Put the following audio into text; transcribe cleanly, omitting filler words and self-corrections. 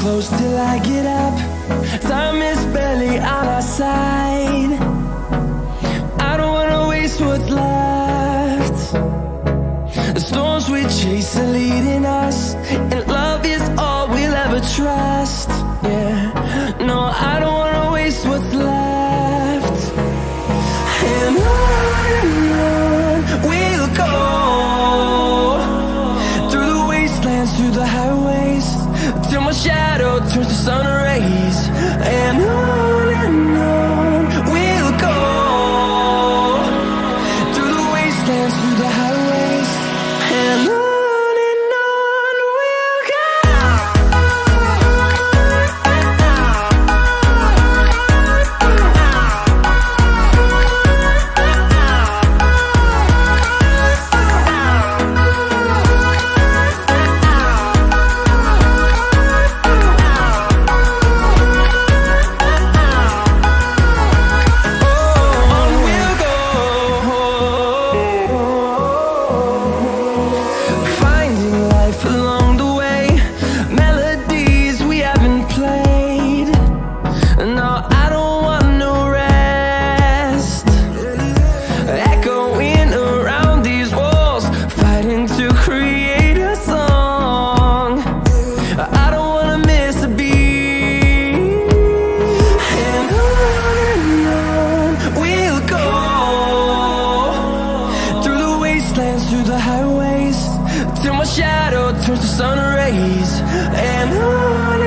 close till I get up. Time is barely on our side. I don't wanna waste what's left. The storms we chase are leading us, and love is all we'll ever trust. Yeah, no, I don't wanna waste what's left. And on we'll go, through the wastelands, through the highways, till my shadow turns to sun rays. And on we'll go, through the wastelands, through the highways, and on we'll go. Through the highways, till my shadow turns to sun rays. And on